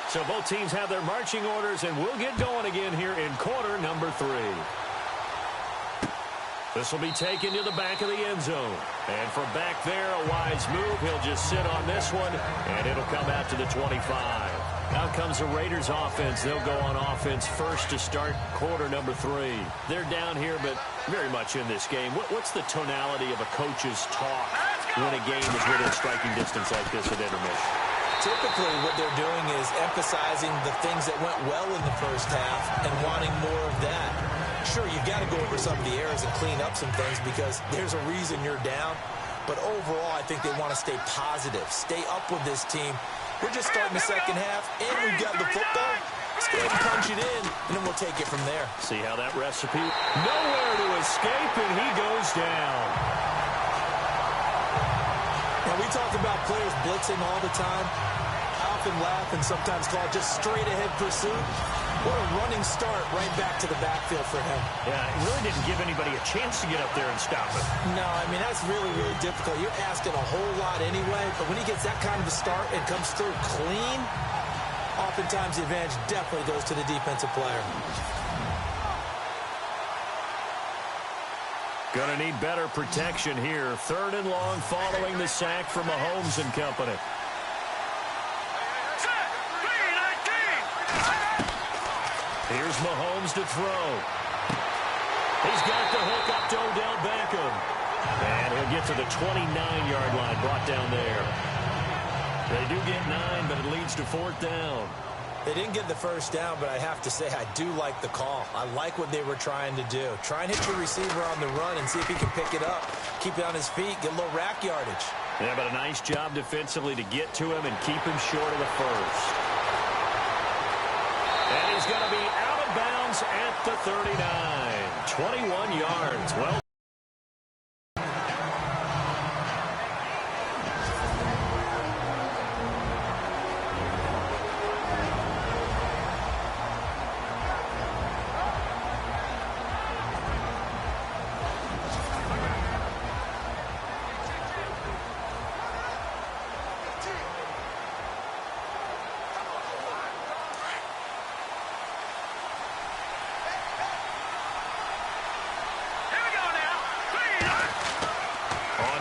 So both teams have their marching orders, and we'll get going again here in quarter number 3. This will be taken to the back of the end zone. And from back there, a wise move. He'll just sit on this one, and it'll come out to the 25. Out comes the Raiders offense. They'll go on offense first to start quarter number 3. They're down here, but very much in this game. What's the tonality of a coach's talk when a game is within striking distance like this at intermission? Typically, what they're doing is emphasizing the things that went well in the first half and wanting more of that. Sure, you've got to go over some of the errors and clean up some things because there's a reason you're down. But overall, I think they want to stay positive, stay up with this team. We're just starting the second half, and we've got the football. Let's go ahead and punch it in, and then we'll take it from there. See how that recipe? Nowhere to escape, and he goes down. Now, we talk about players blitzing all the time. I often laugh and sometimes call it just straight-ahead pursuit. What a running start right back to the backfield for him. Yeah, it really didn't give anybody a chance to get up there and stop it. No, I mean, that's really, really difficult. You're asking a whole lot anyway, but when he gets that kind of a start and comes through clean, oftentimes the advantage definitely goes to the defensive player. Gonna need better protection here. 3rd and long following the sack from Mahomes and company. Here's Mahomes to throw. He's got the hook up to Odell Beckham. And he'll get to the 29-yard line, brought down there. They do get 9, but it leads to 4th down. They didn't get the first down, but I have to say I do like the call. I like what they were trying to do. Try and hit your receiver on the run and see if he can pick it up. Keep it on his feet, get a little rack yardage. Yeah, but a nice job defensively to get to him and keep him short of the first. And he's going to be out of bounds at the 39. 21 yards. Well.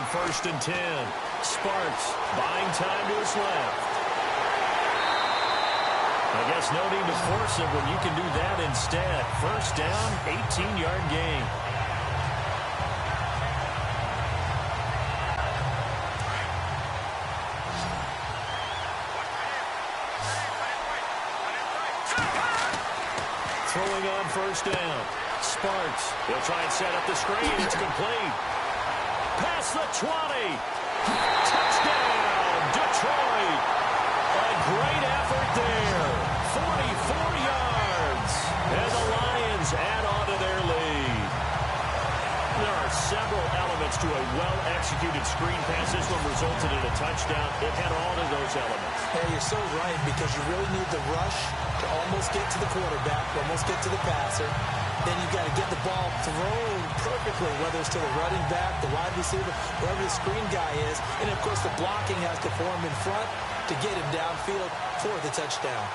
First and 10. Sparks buying time to his left. I guess no need to force it when you can do that instead. First down, 18-yard gain. Throwing on first down. Sparks. He'll try and set up the screen. It's complete. Past the 20. Touchdown, Detroit. A great effort there. 44 yards. And the Lions add on to their lead. There are several elements to a well-executed screen pass. This one resulted in a touchdown. It had all of those elements. Hey, you're so right because you really need the rush to almost get to the quarterback, almost get to the passer. Then you've got to get the ball thrown perfectly, whether it's to the running back, the wide receiver, wherever the screen guy is. And, of course, the blocking has to form in front to get him downfield for the touchdown.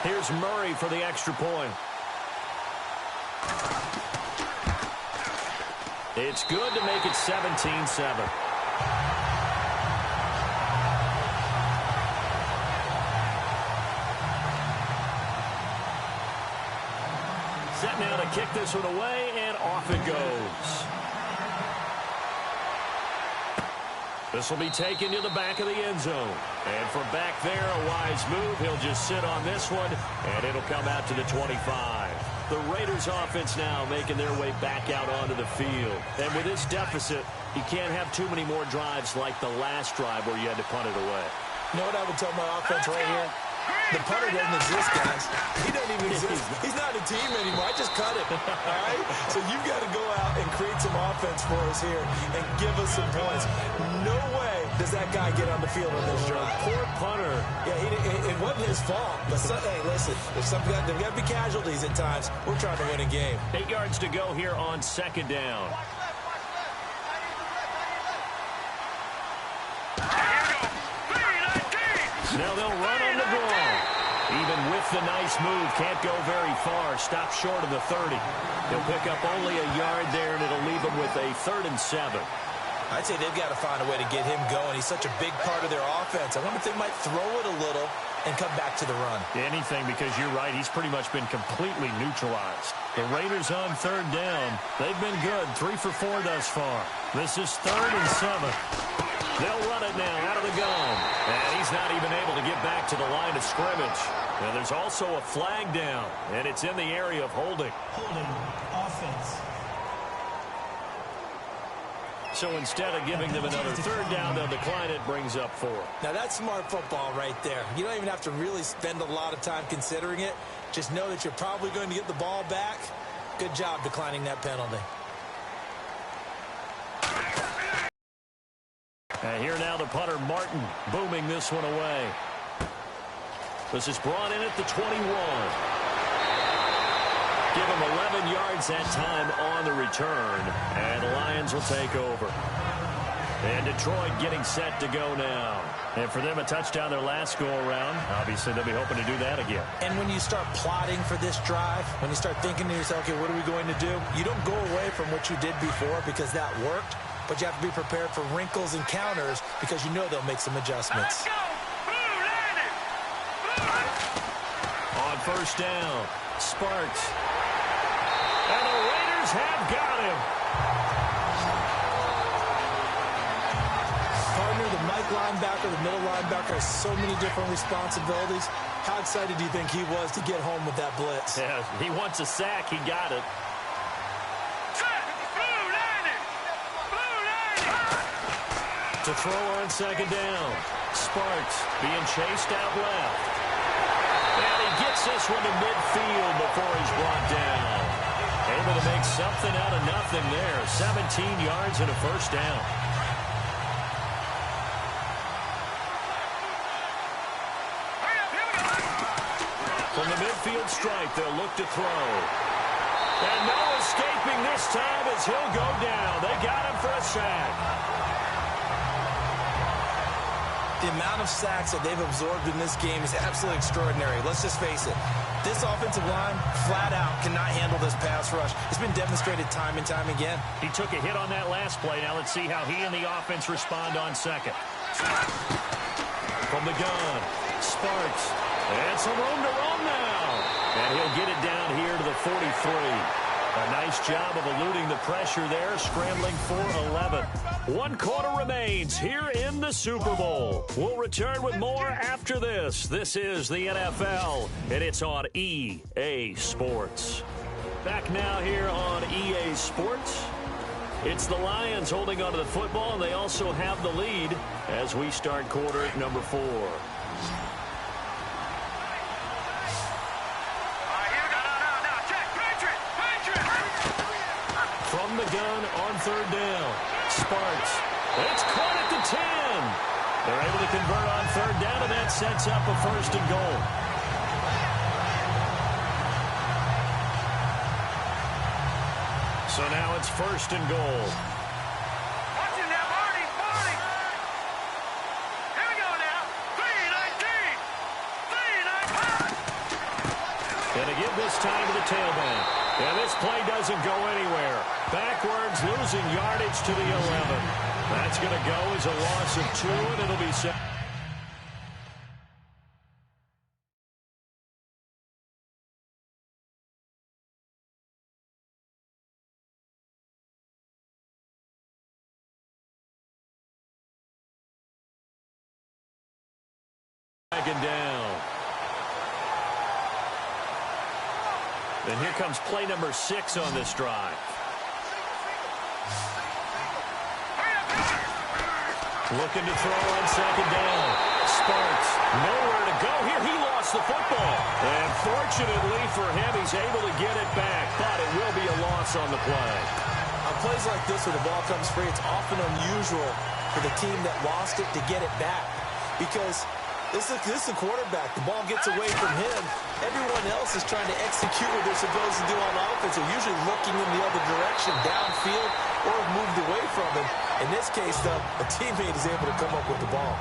Here's Murray for the extra point. It's good to make it 17-7. Set now to kick this one away, and off it goes. This will be taken to the back of the end zone. And from back there, a wise move. He'll just sit on this one, and it'll come out to the 25. The Raiders offense now making their way back out onto the field. And with this deficit, you can't have too many more drives like the last drive where you had to punt it away. You know what I would tell my offense right here? The punter doesn't exist, guys. He doesn't even exist. He's not a team anymore. I just cut it. All right? So you've got to go out and create some offense for us here and give us some points. No way does that guy get on the field on this drive. Poor punter. Yeah, it wasn't his fault. But hey, listen, there's got to be casualties at times. We're trying to win a game. 8 yards to go here on second down. Now they'll run on the ball. with the nice move. Can't go very far. Stop short of the 30. He'll pick up only a yard there, and it'll leave him with a 3rd and 7. I'd say they've got to find a way to get him going. He's such a big part of their offense. I wonder if they might throw it a little and come back to the run. Anything, because you're right. He's pretty much been completely neutralized. The Raiders on 3rd down. They've been good. 3 for 4 thus far. This is 3rd and 7. They'll run it now out of the gun. And he's not even able to get back to the line of scrimmage. And there's also a flag down, and it's in the area of holding. Holding offense. So instead of giving them another 3rd down, they'll decline it, brings up 4. Now, that's smart football right there. You don't even have to really spend a lot of time considering it. Just know that you're probably going to get the ball back. Good job declining that penalty. And here now the punter, Martin, booming this one away. This is brought in at the 21. Give him 11 yards that time on the return. And the Lions will take over. And Detroit getting set to go now. And for them, a touchdown their last go-around. Obviously, they'll be hoping to do that again. And when you start plotting for this drive, when you start thinking to yourself, okay, what are we going to do? You don't go away from what you did before because that worked. But you have to be prepared for wrinkles and counters because you know they'll make some adjustments. On 1st down, Sparks. And the Raiders have got him. Partner, the Mike linebacker, the middle linebacker has so many different responsibilities. How excited do you think he was to get home with that blitz? Yeah, he wants a sack. He got it. To throw on 2nd down. Sparks being chased out left. And he gets this one to midfield before he's brought down. Able to make something out of nothing there. 17 yards and a 1st down. From the midfield stripe, they'll look to throw. And no escaping this time as he'll go down. They got him for a sack. The amount of sacks that they've absorbed in this game is absolutely extraordinary. Let's just face it. This offensive line, flat out, cannot handle this pass rush. It's been demonstrated time and time again. He took a hit on that last play. Now let's see how he and the offense respond on 2nd. From the gun, Sparks. And some room to run now. And he'll get it down here to the 43. A nice job of eluding the pressure there, scrambling for 11. 1 quarter remains here in the Super Bowl. We'll return with more after this. This is the NFL, and it's on EA Sports. Back now here on EA Sports. It's the Lions holding onto the football, and they also have the lead as we start quarter number 4. From the gun on 3rd down. Sparks. It's caught at the 10. They're able to convert on 3rd down, and that sets up a 1st and goal. So now it's 1st and goal. Watch it now, Marty. Here we go now. 3-19. And to give this time to the tailback. And this play doesn't go anywhere. Backwards, losing yardage to the 11. That's going to go as a loss of 2, and it'll be set. Second down. And here comes play number 6 on this drive. Looking to throw on 2nd down. Sparks, nowhere to go here. He lost the football. And fortunately for him, he's able to get it back. But it will be a loss on the play. On plays like this where the ball comes free, it's often unusual for the team that lost it to get it back. Because this is a quarterback. The ball gets away from him. Everyone else is trying to execute what they're supposed to do on offense. They're usually looking in the other direction, downfield, or moved away from him. In this case, though, a teammate is able to come up with the ball.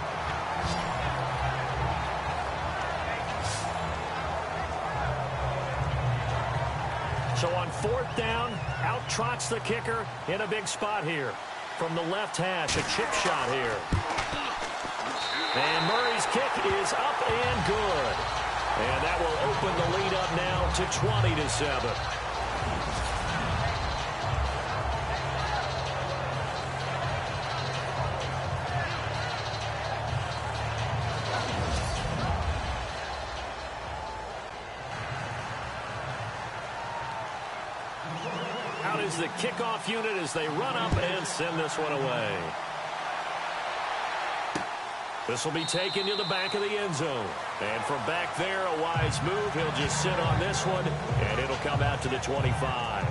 So on 4th down, out trots the kicker in a big spot here. From the left hash, a chip shot here. And Murray's kick is up and good. And that will open the lead up now to 20-7. Out is the kickoff unit as they run up and send this one away. This will be taken to the back of the end zone. And from back there, a wise move. He'll just sit on this one, and it'll come out to the 25.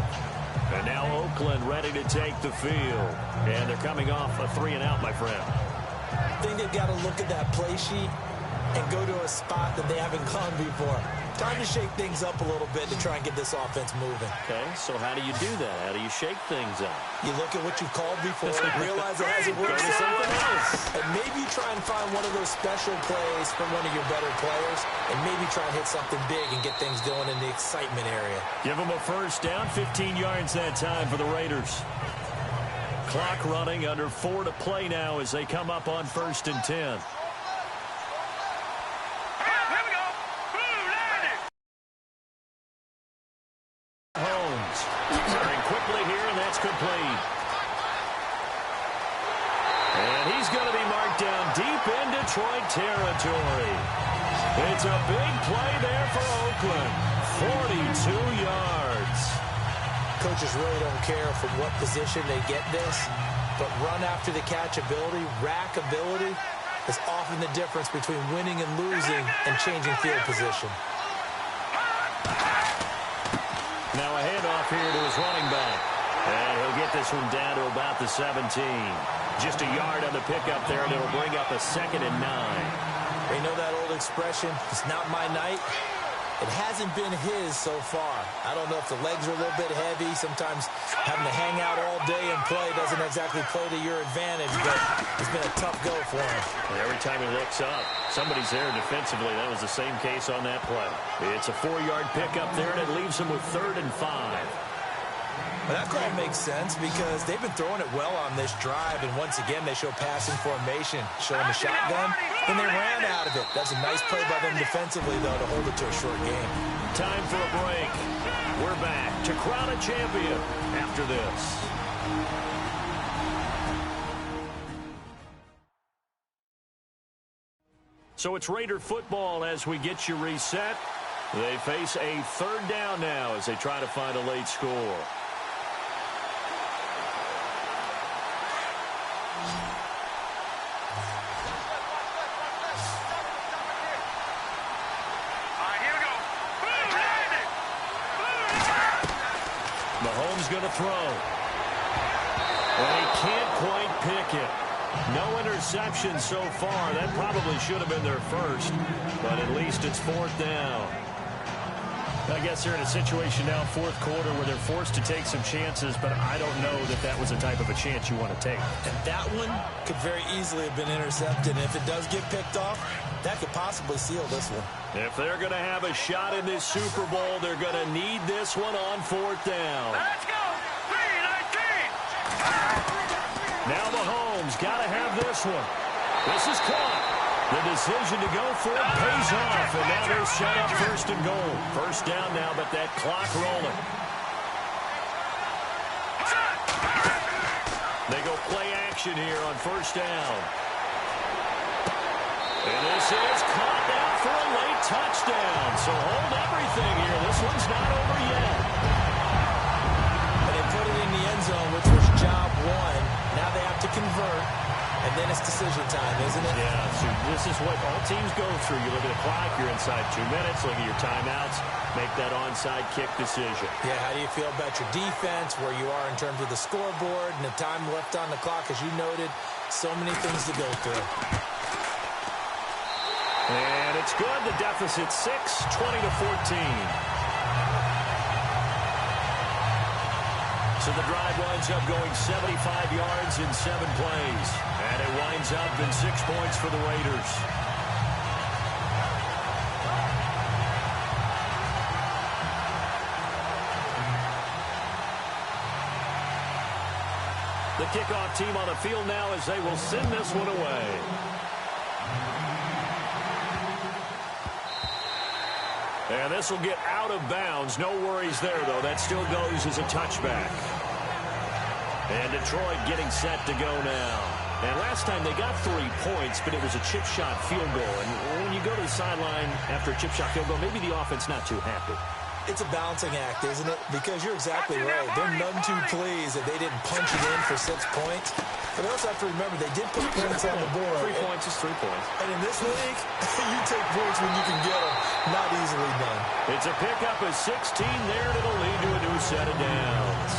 And now Oakland ready to take the field. And they're coming off a 3-and-out, my friend. I think they've got to look at that play sheet and go to a spot that they haven't gone before. Time to shake things up a little bit to try and get this offense moving. Okay, so how do you do that? How do you shake things up? You look at what you've called before, realize it hasn't worked, Go to something else. and maybe try and find one of those special plays from one of your better players, and maybe try and hit something big and get things going in the excitement area. Give them a first down, 15 yards that time for the Raiders. Clock running, under 4 to play now as they come up on 1st and 10. Complete. And he's going to be marked down deep in Detroit territory. It's a big play there for Oakland. 42 yards. Coaches really don't care from what position they get this, but run after the catch ability, rack ability, is often the difference between winning and losing and changing field position. Now a handoff here to his running back. And he'll get this one down to about the 17. Just a yard on the pickup there, and it'll bring up a 2nd and 9. You know that old expression, it's not my night? It hasn't been his so far. I don't know if the legs are a little bit heavy. Sometimes having to hang out all day and play doesn't exactly play to your advantage, but it's been a tough go for him. And every time he looks up, somebody's there defensively. That was the same case on that play. It's a 4-yard pickup there, and it leaves him with 3rd and 5. Well, that call makes sense because they've been throwing it well on this drive, and once again they show passing formation, showing the shotgun, and they ran out of it. That's a nice play by them defensively, though, to hold it to a short game. Time for a break. We're back to crown a champion after this. So it's Raider football as we get you reset. They face a 3rd down now as they try to find a late score. Mahomes going to throw. And he can't quite pick it. No interception so far. That probably should have been their first, but at least it's 4th down. I guess they're in a situation now, 4th quarter, where they're forced to take some chances, but I don't know that that was the type of a chance you want to take. And that one could very easily have been intercepted. And if it does get picked off, that could possibly seal this one. If they're going to have a shot in this Super Bowl, they're going to need this one on 4th down. Let's go! 3-19! Now Mahomes got to have this one. This is caught. The decision to go for it pays off, and now they're set up 1st and goal. 1st down now, but that clock rolling. They go play action here on 1st down. And this is caught now for a late touchdown. So hold everything here. This one's not over yet. And they put it in the end zone, which was job 1. Now they have to convert. And then it's decision time, isn't it? Yeah, so this is what all teams go through. You look at the clock, you're inside 2 minutes, look at your timeouts, make that onside kick decision. Yeah, how do you feel about your defense, where you are in terms of the scoreboard, and the time left on the clock, as you noted, so many things to go through. And it's good. The deficit 6, 20-14. So the drive winds up going 75 yards in 7 plays. And it winds up in 6 points for the Raiders. The kickoff team on the field now as they will send this one away. And this will get out of bounds. No worries there, though. That still goes as a touchback. And Detroit getting set to go now. And last time they got 3 points, but it was a chip shot field goal. And when you go to the sideline after a chip shot field goal, maybe the offense not too happy. It's a balancing act, isn't it? Because you're exactly right. They're none too pleased that they didn't punch it in for 6 points. But they also have to remember they did put points on the board. 3 points is 3 points. And in this league, you take points when you can get them. Not easily done. It's a pickup of 16 there, and it'll lead to a new set of downs.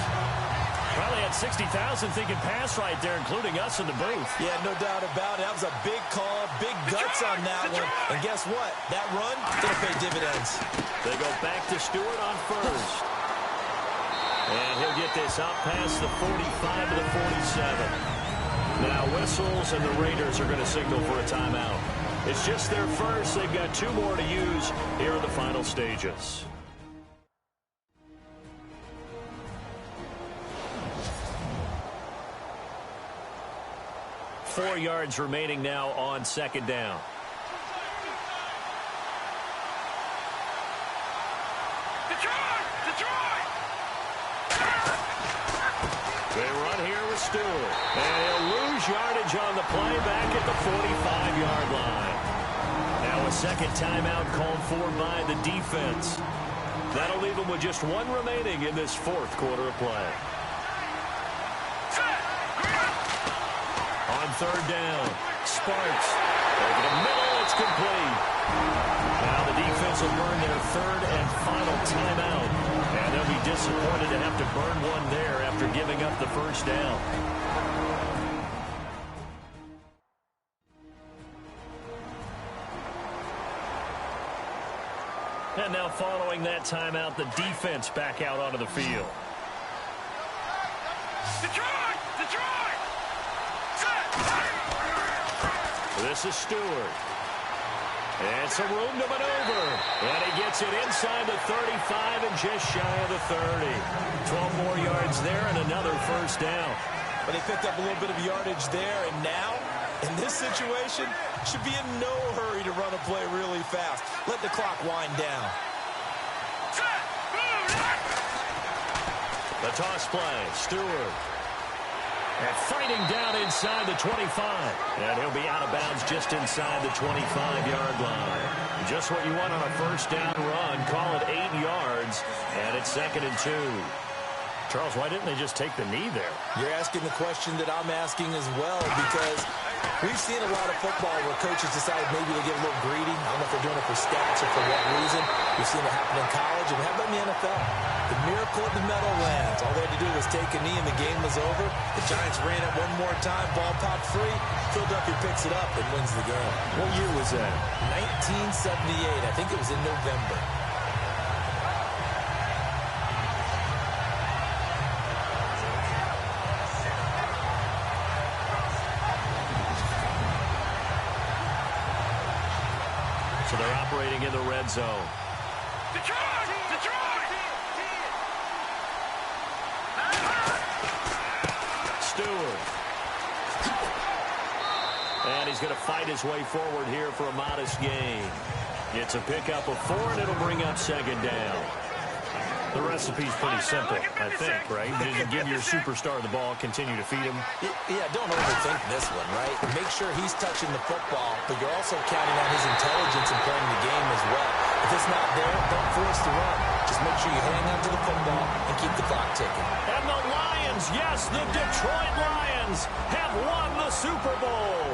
Probably had 60,000 thinking pass right there, including us in the booth. Yeah, no doubt about it. That was a big call, big guts on that one. And guess what? That run, going to pay dividends. They go back to Stewart on first. And he'll get this out past the 45 to the 47. Now whistles, and the Raiders are going to signal for a timeout. It's just their first. They've got 2 more to use here in the final stages. Four yards remaining now on second down. Detroit! They run here with Stewart. And he'll lose yardage on the play back at the 45-yard line. Now a second timeout called for by the defense. That'll leave them with just 1 remaining in this 4th quarter of play. On third down, Sparks over the middle, it's complete. Now the defense will burn their 3rd and final timeout, and they'll be disappointed to have to burn one there after giving up the first down. And now following that timeout, the defense back out onto the field. Detroit! This is Stewart. And some room to maneuver. And he gets it inside the 35 and just shy of the 30. 12 more yards there and another first down. But he picked up a little bit of yardage there, and now, in this situation, should be in no hurry to run a play really fast. Let the clock wind down. The toss play, Stewart. And fighting down inside the 25. And he'll be out of bounds just inside the 25-yard line. Just what you want on a first down run. Call it 8 yards. And it's 2nd and 2. Charles, why didn't they just take the knee there? You're asking the question that I'm asking as well, because we've seen a lot of football where coaches decide maybe they get a little greedy. I don't know if they're doing it for stats or for what reason. We've seen it happen in college, and how about in the NFL? The miracle of the Meadowlands. All they had to do was take a knee, and the game was over. The Giants ran it one more time. Ball popped free. Philadelphia picks it up and wins the game. What year was that? 1978. I think it was in November. So they're operating in the red zone. Detroit! Stewart. And he's going to fight his way forward here for a modest gain. It's a pickup of 4, and it'll bring up 2nd down. The recipe's pretty simple, I think, right? You give your superstar the ball, continue to feed him. Yeah, don't overthink this one, right? Make sure he's touching the football, but you're also counting on his intelligence in playing the game as well. If it's not there, don't force the run. Just make sure you hang on to the football and keep the clock ticking. And the Lions, yes, the Detroit Lions have won the Super Bowl.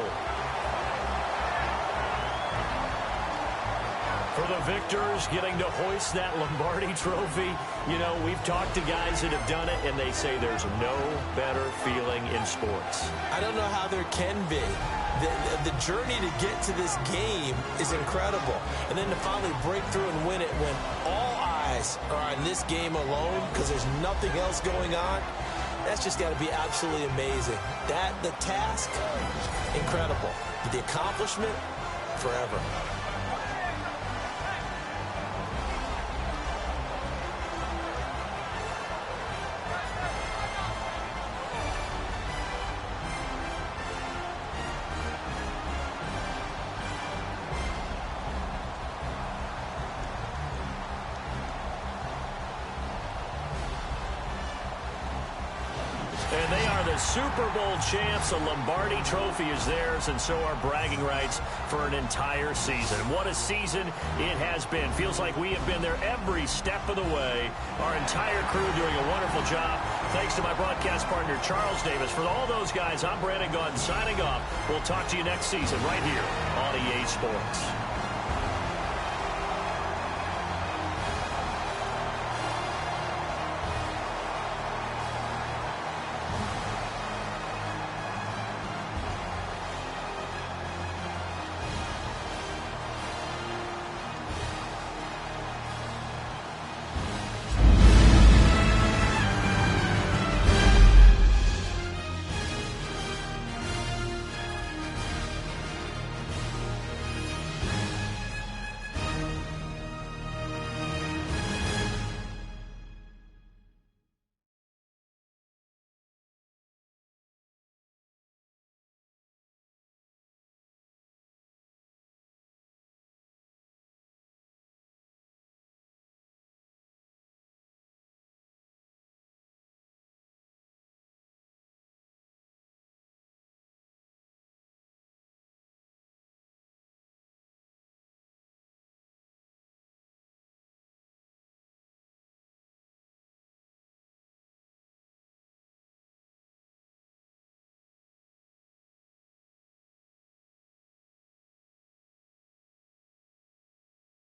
For the victors getting to hoist that Lombardi trophy, you know, we've talked to guys that have done it, and they say there's no better feeling in sports. I don't know how there can be. The journey to get to this game is incredible. And then to finally break through and win it when all eyes are on this game alone because there's nothing else going on, that's just got to be absolutely amazing. The task, incredible. But the accomplishment, forever. And they are the Super Bowl champs. A Lombardi trophy is theirs, and so are bragging rights for an entire season. And what a season it has been. Feels like we have been there every step of the way. Our entire crew doing a wonderful job. Thanks to my broadcast partner, Charles Davis. For all those guys, I'm Brandon Gaudin signing off. We'll talk to you next season right here on EA Sports.